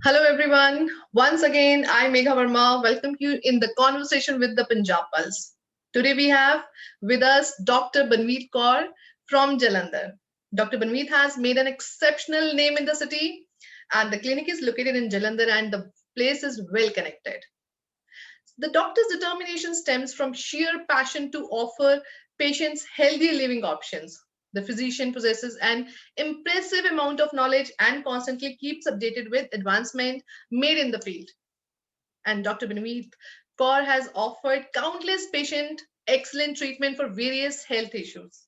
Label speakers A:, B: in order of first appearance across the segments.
A: Hello everyone. Once again, I'm Megha Verma. Welcome you in the conversation with the Punjab Pulse. Today we have with us Dr. Banveet Kaur from Jalandhar. Dr. Banveet has made an exceptional name in the city, and the clinic is located in Jalandhar and the place is well connected. The doctor's determination stems from sheer passion to offer patients healthy living options. The physician possesses an impressive amount of knowledge and constantly keeps updated with advancement made in the field. And Dr. Binweet Kaur has offered countless patients excellent treatment for various health issues.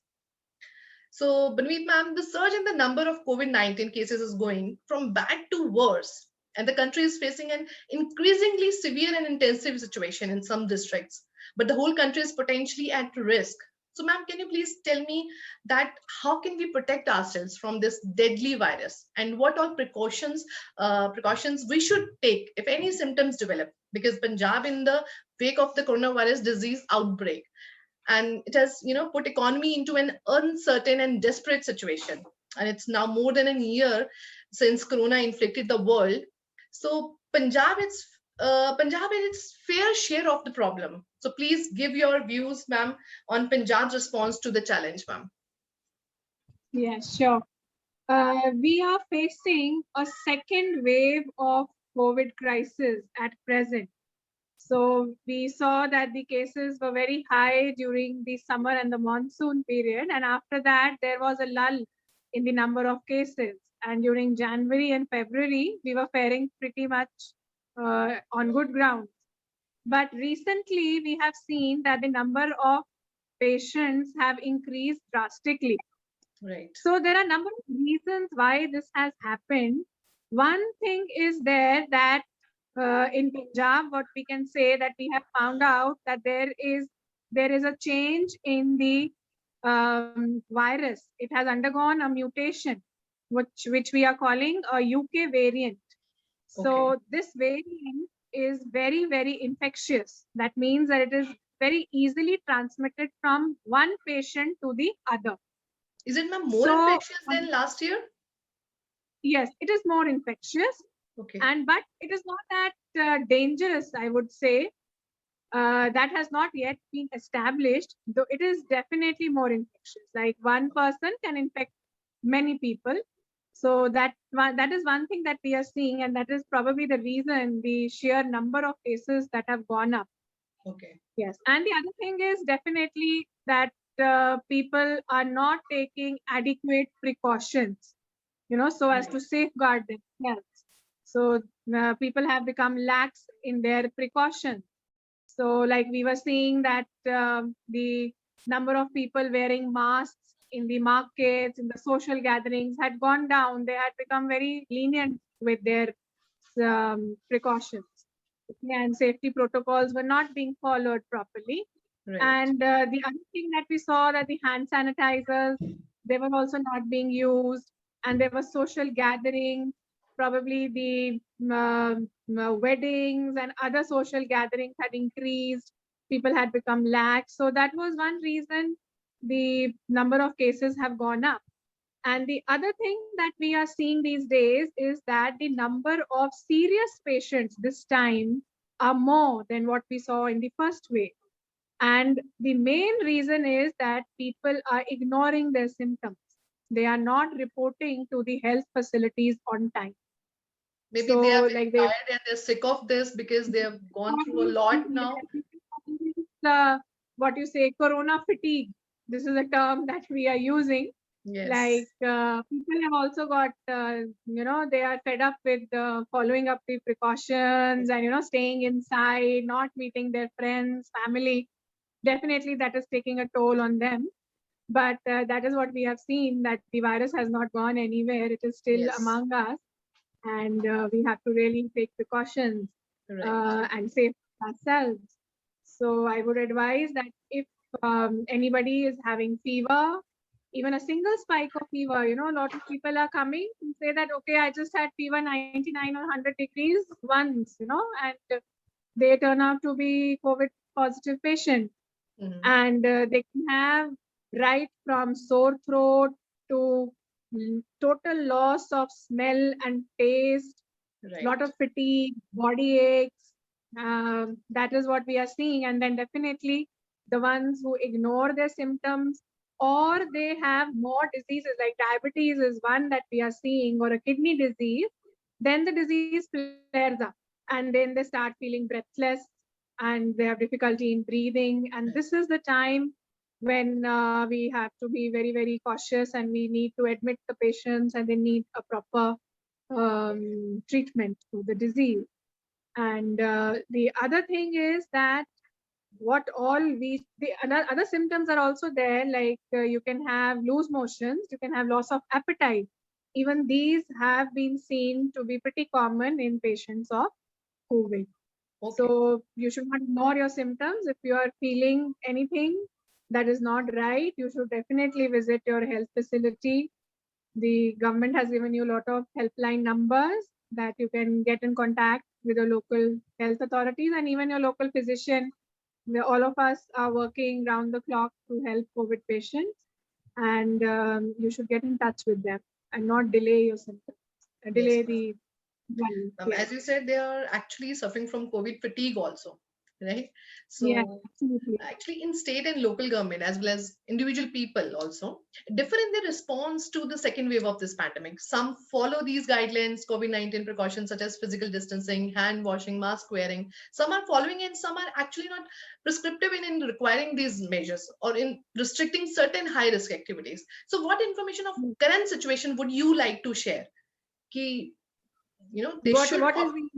A: So, Banveet ma'am, the surge in the number of COVID-19 cases is going from bad to worse, and the country is facing an increasingly severe and intensive situation in some districts. But the whole country is potentially at risk. So, ma'am, can you please tell me that how can we protect ourselves from this deadly virus, and what all precautions we should take if any symptoms develop? Because Punjab, in the wake of the coronavirus disease outbreak, and it has put economy into an uncertain and desperate situation, and it's now more than a year since corona inflicted the world. So Punjab is its fair share of the problem. So please give your views, ma'am, on Punjab's response to the challenge, ma'am.
B: Yes, sure. We are facing a second wave of COVID crisis at present. So we saw that the cases were very high during the summer and the monsoon period. And after that, there was a lull in the number of cases. And during January and February, we were faring pretty much on good ground. But recently, we have seen that the number of patients have increased drastically.
A: Right.
B: So there are a number of reasons why this has happened. One thing is there that in Punjab, what we can say that we have found out that there is a change in the virus. It has undergone a mutation, which we are calling a UK variant. So
A: Okay.
B: this variant is very infectious. That means that it is very easily transmitted from one patient to the other.
A: Is it, ma'am, more
B: So
A: infectious than last year?
B: yes, it is more infectious,
A: Okay.
B: but it is not that dangerous, I would say. That has not yet been established, though it is definitely more infectious. Like one person can infect many people. So that is one thing that we are seeing, and that is probably the reason the sheer number of cases that have gone up.
A: Okay.
B: Yes, and the other thing is definitely that people are not taking adequate precautions, so as to safeguard themselves. So people have become lax in their precautions. So like we were seeing that the number of people wearing masks in the markets, in the social gatherings had gone down. They had become very lenient with their precautions. And safety protocols were not being followed properly.
A: Right.
B: And the other thing that we saw that the hand sanitizers, they were also not being used, and there was social gathering, probably the weddings and other social gatherings had increased. People had become lax. So that was one reason the number of cases have gone up. And the other thing that we are seeing these days is that the number of serious patients this time are more than what we saw in the first wave. And the main reason is that people are ignoring their symptoms. They are not reporting to the health facilities on time.
A: Maybe
B: So,
A: they are very
B: like
A: tired and they're sick of this because they have gone through a lot now.
B: What you say, corona fatigue. This is a term that we are using.
A: Yes.
B: Like people have also got, they are fed up with following up the precautions and, staying inside, not meeting their friends, family. Definitely that is taking a toll on them. But that is what we have seen, that the virus has not gone anywhere. It is still
A: Yes.
B: among us. And we have to really take precautions and save ourselves. So I would advise that if anybody is having fever, even a single spike of fever, a lot of people are coming and say that, okay, I just had fever 99 or 100 degrees once, and they turn out to be COVID positive patient. And they can have right from sore throat to total loss of smell and taste,
A: Right.
B: lot of fatigue, body aches. That is what we are seeing. And then definitely the ones who ignore their symptoms or they have more diseases like diabetes is one that we are seeing, or a kidney disease, then the disease flares up and then they start feeling breathless and they have difficulty in breathing. And this is the time when we have to be very, very cautious, and we need to admit the patients and they need a proper treatment to the disease. And the other thing is that what all the other symptoms are also there, like you can have loose motions, you can have loss of appetite. Even these have been seen to be pretty common in patients of COVID.
A: Okay.
B: So you should not ignore your symptoms. If you are feeling anything that is not right, you should definitely visit your health facility. The government has given you a lot of helpline numbers that you can get in contact with your local health authorities and even your local physician. All of us are working round the clock to help COVID patients, and you should get in touch with them and not delay your symptoms, delay
A: Yes, ma'am.
B: the one. Yes.
A: As you said, they are actually suffering from COVID fatigue also, right? So
B: Yeah, absolutely.
A: actually in state and local government as well as individual people also differ in their response to the second wave of this pandemic. Some follow these guidelines, COVID-19 precautions such as physical distancing, hand washing, mask wearing. Some are following and some are actually not prescriptive in requiring these measures or in restricting certain high risk activities. So what information of current situation would you like to share? Ki, they should
B: What is the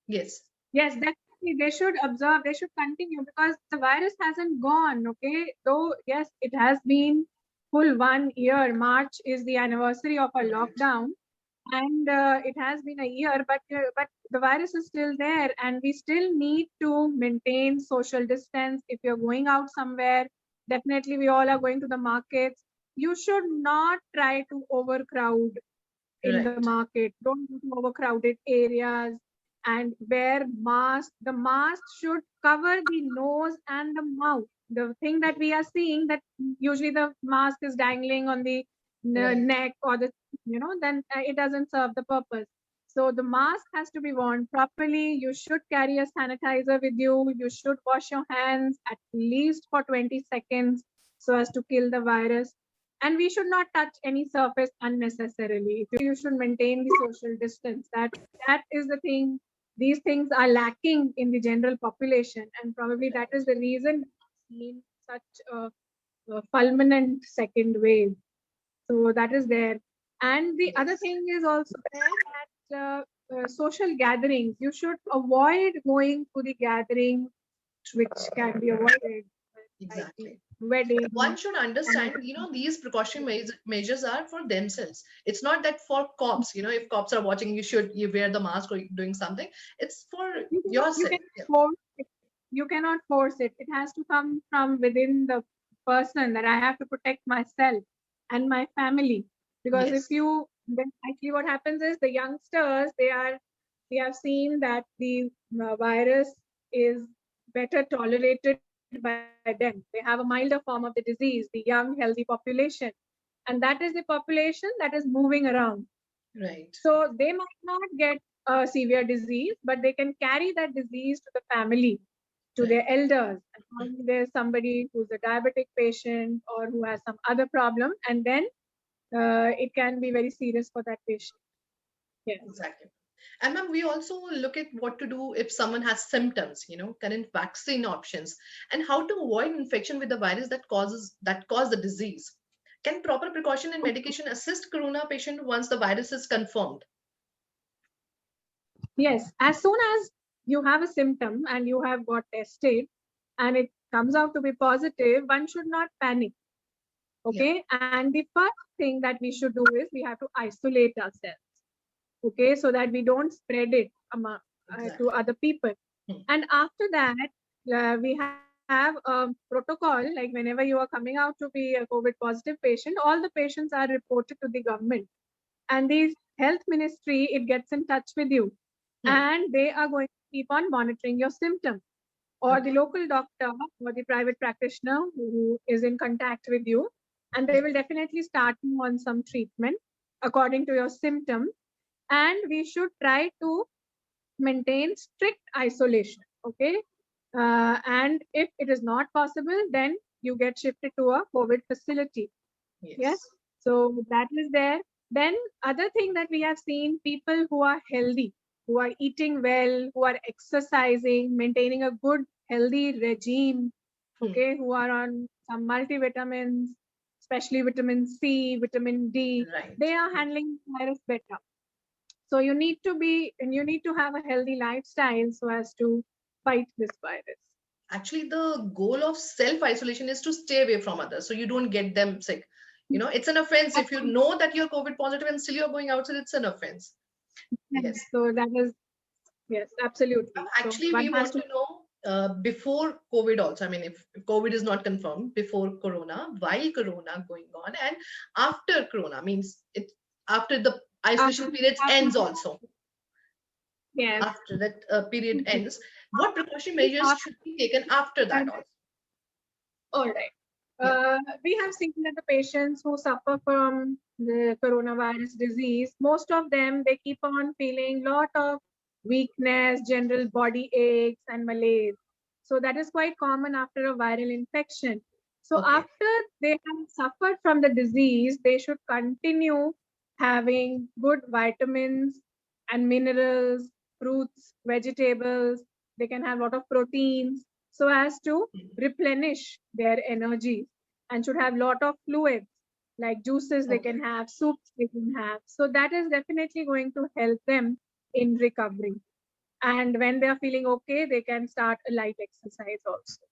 A: yes.
B: Yes, definitely. They should observe, they should continue because the virus hasn't gone. Okay. Though, yes, it has been full 1 year. March is the anniversary of our
A: Right.
B: lockdown. And it has been a year, but the virus is still there, and we still need to maintain social distance. If you're going out somewhere, definitely we all are going to the markets. You should not try to overcrowd in the
A: Right.
B: market. Don't go to overcrowded areas and wear mask. The mask should cover the nose and the mouth. The thing that we are seeing that usually the mask is dangling on the
A: Right.
B: neck or the, then it doesn't serve the purpose. So the mask has to be worn properly. You should carry a sanitizer with you. You should wash your hands at least for 20 seconds so as to kill the virus. And we should not touch any surface unnecessarily. You should maintain the social distance. That is the thing. These things are lacking in the general population, and probably that is the reason we've seen such a fulminant second wave. So that is there. And the other thing is also there that social gatherings, you should avoid going to the gatherings which can be avoided.
A: Exactly.
B: Like wedding.
A: One should understand, these precaution measures are for themselves. It's not that for cops, if cops are watching, you wear the mask or doing something. It's for
B: You
A: yourself.
B: can force it. You cannot force it. It has to come from within the person, that I have to protect myself and my family. Because
A: Yes.
B: then actually what happens is the youngsters, we have seen that the virus is better tolerated by them. They have a milder form of the disease, the young, healthy population. And that is the population that is moving around.
A: Right.
B: So they might not get a severe disease, but they can carry that disease to the family, to their elders. And probably there's somebody who's a diabetic patient or who has some other problem, and then it can be very serious for that patient. Yes.
A: Exactly. And ma'am, we also look at what to do if someone has symptoms, current vaccine options, and how to avoid infection with the virus that cause the disease. Can proper precaution and medication assist corona patient once the virus is confirmed?
B: Yes, as soon as you have a symptom and you have got tested and it comes out to be positive, one should not panic. Okay. Yeah. And the first thing that we should do is we have to isolate ourselves. Okay. So that we don't spread it to other people. And after that, we have a protocol, like whenever you are coming out to be a COVID positive patient, all the patients are reported to the government. And the health ministry, it gets in touch with you. And they are going to keep on monitoring your symptoms. Or the local doctor or the private practitioner who is in contact with you. And they will definitely start you on some treatment according to your symptoms. and we should try to maintain strict isolation. Okay. And if it is not possible, then you get shifted to a COVID facility. Yes. So that is there. Then other thing that we have seen, people who are healthy, who are eating well, who are exercising, maintaining a good healthy regime, okay, who are on some multivitamins, especially vitamin C, vitamin D,
A: Right.
B: they are handling virus better. So you need to have a healthy lifestyle so as to fight this virus.
A: Actually, the goal of self-isolation is to stay away from others so you don't get them sick. It's an offense if you know that you're COVID positive and still you're going outside. It's an offense. Yes.
B: So that is, yes, absolutely.
A: Actually,
B: so
A: we want to know before COVID also. I mean, if COVID is not confirmed, before Corona, while Corona going on, and after Corona, means it after the isolation periods ends also.
B: Yes.
A: After that period ends, what precaution measures should be taken after that also?
B: All right. We have seen that the patients who suffer from the coronavirus disease, most of them, they keep on feeling lot of weakness, general body aches and malaise. So that is quite common after a viral infection. So after they have suffered from the disease, they should continue having good vitamins and minerals, fruits, vegetables. They can have a lot of proteins so as to replenish their energy, and should have lot of fluids like juices they can have, soups they can have. So that is definitely going to help them in recovery. And when they are feeling okay, they can start a light exercise also.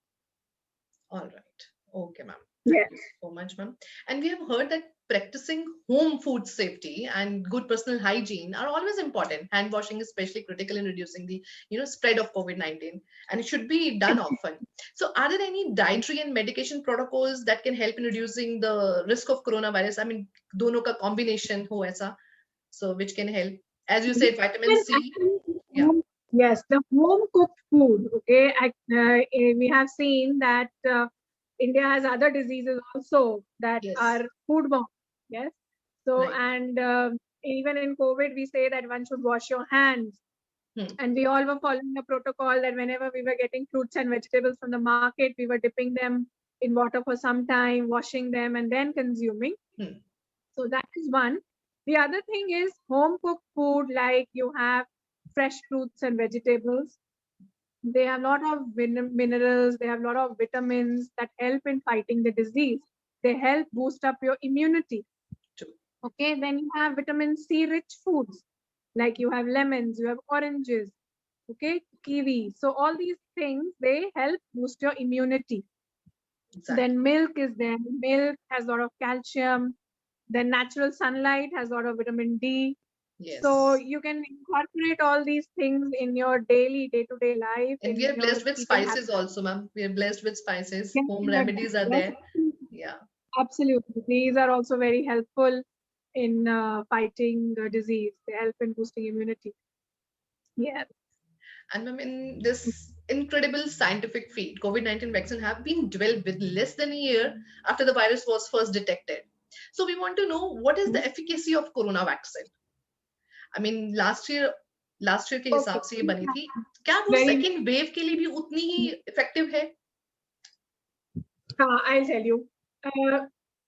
A: All right. Okay, ma'am.
B: Yes.
A: Thank you so much, ma'am. And we have heard that practicing home food safety and good personal hygiene are always important. Hand washing is especially critical in reducing the spread of COVID-19, and it should be done often. So, are there any dietary and medication protocols that can help in reducing the risk of coronavirus? I mean, दोनों का combination हो ऐसा, so which can help, as you said, vitamin C. Yeah.
B: Yes, the home cooked food. Okay, we have seen that India has other diseases also that are foodborne. Yes. So, and even in COVID, we say that one should wash your hands. And we all were following the protocol that whenever we were getting fruits and vegetables from the market, we were dipping them in water for some time, washing them, and then consuming. So that is one. The other thing is home cooked food, like you have fresh fruits and vegetables. They have a lot of minerals, they have a lot of vitamins that help in fighting the disease. They help boost up your immunity. Okay, then you have vitamin C rich foods, like you have lemons, you have oranges, okay, kiwi. So all these things, they help boost your immunity. Exactly. Then milk is there. Milk has a lot of calcium. Then natural sunlight has a lot of vitamin D. Yes. So you can incorporate all these things in your daily day-to-day life.
A: And we are blessed with spices also, ma'am. We are blessed with spices. Yes, home remedies are there. Yeah.
B: Absolutely. These are also very helpful in fighting the disease. They help in boosting immunity. Yeah.
A: And ma'am, in this incredible scientific feat, COVID-19 vaccine have been developed with less than a year after the virus was first detected. So we want to know what is the efficacy of corona vaccine. I mean, last year के हिसाब से ये बनी थी, क्या वो second wave के लिए भी उतनी ही effective है?
B: I'll tell you.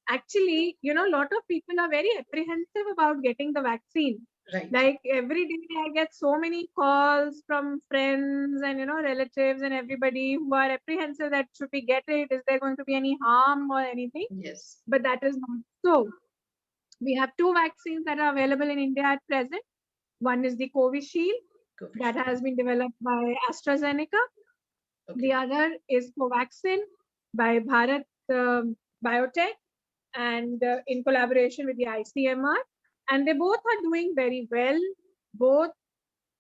B: Actually, a lot of people are very apprehensive about getting the vaccine.
A: Right.
B: Like every day I get so many calls from friends and relatives and everybody who are apprehensive that should we get it? Is there going to be any harm or anything?
A: Yes.
B: But that is not so. We have two vaccines that are available in India at present. One is the Covishield that has been developed by AstraZeneca. Okay. The other is Covaxin by Bharat Biotech and in collaboration with the ICMR. And they both are doing very well. Both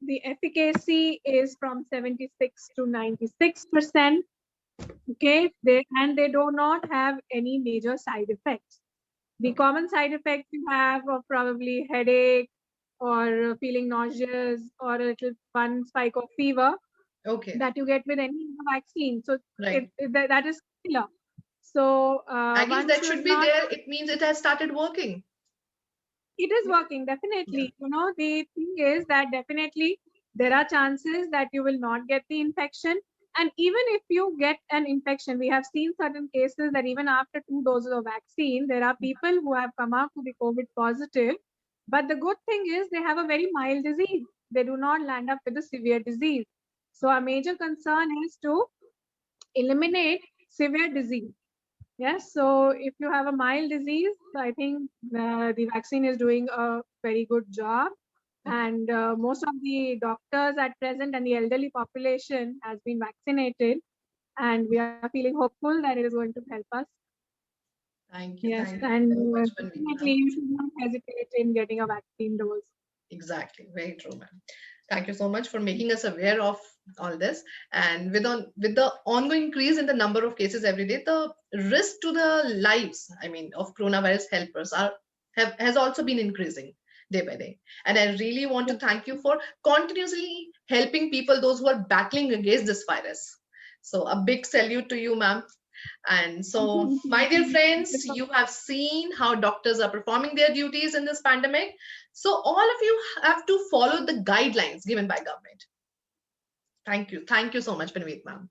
B: the efficacy is from 76 to 96%. Okay, they do not have any major side effects. The common side effects you have are probably headache or feeling nauseous or a little fun spike of fever.
A: Okay.
B: That you get with any vaccine. So that is killer. So
A: I guess that should be there. It means it has started working.
B: It is working, definitely. You know, the thing is that definitely there are chances that you will not get the infection. And even if you get an infection, we have seen certain cases that even after 2 doses of vaccine, there are people who have come out to be COVID positive. But the good thing is they have a very mild disease. They do not land up with a severe disease. So our major concern is to eliminate severe disease. Yes, so if you have a mild disease, I think the vaccine is doing a very good job. And most of the doctors at present and the elderly population has been vaccinated. And we are feeling hopeful that it is going to help us.
A: Thank you.
B: Yes,
A: Thank you
B: and
A: so much, Banveet,
B: definitely
A: ma'am.
B: you should not hesitate in getting a vaccine dose.
A: Exactly. Very true, ma'am. Thank you so much for making us aware of all this. And with the ongoing increase in the number of cases every day, the risk to the lives, I mean, of coronavirus helpers has also been increasing day by day. And I really want to thank you for continuously helping people, those who are battling against this virus. So a big salute to you, ma'am. And so, my dear friends, you have seen how doctors are performing their duties in this pandemic. So, all of you have to follow the guidelines given by government. Thank you. Thank you so much, Banveet ma'am.